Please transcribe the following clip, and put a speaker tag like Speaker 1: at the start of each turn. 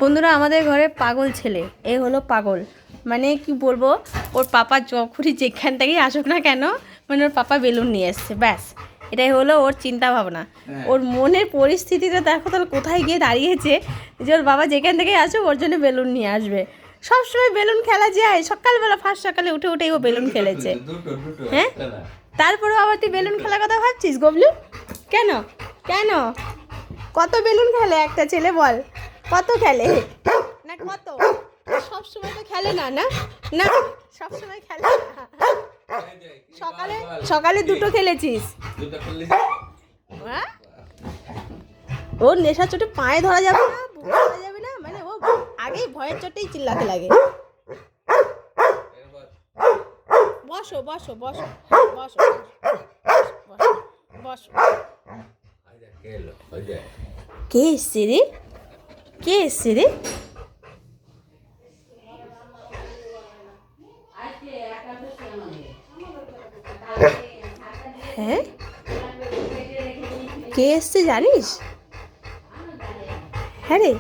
Speaker 1: বন্ধুরা, আমাদের ঘরে পাগল ছেলে, এ হলো পাগল। মানে কি বলবো, ওর পাপা যখনই যেখান থেকেই আসুক না কেন, মানে ওর পাপা বেলুন নিয়ে এসছে, ব্যাস এটাই হলো ওর চিন্তা ভাবনা। ওর মনের পরিস্থিতিটা দেখো তাহলে কোথায় গিয়ে দাঁড়িয়েছে, যে ওর বাবা যেখান থেকেই আসুক ওর জন্য বেলুন নিয়ে আসবে। সবসময় বেলুন খেলা যায়, সকালবেলা ফার্স্ট সকালে উঠে উঠেই ও বেলুন খেলেছে। হ্যাঁ, তারপরেও আবার তুই বেলুন খেলার কথা ভাবছিস গবলু? কেন কেন কত বেলুন খেলে একটা ছেলে, বল কত খেলে? না কত, সব সময় তো খেলে না, না না সব সময় খেলে না। সকালে সকালে দুটো খেলেছিস। হ্যাঁ, ওর নেশা চোটে পায়ে ধরা যাবে না, বুকে ধরা যাবে না, মানে ও আগেই ভয়ের চোটেই চিল্লাতে লাগে। বসো বসো বসো বসো বসো বসো। কে এসছে রে? কে এসছে রে? হ্যাঁ, কে এসছে জানিস? হ্যাঁ রে,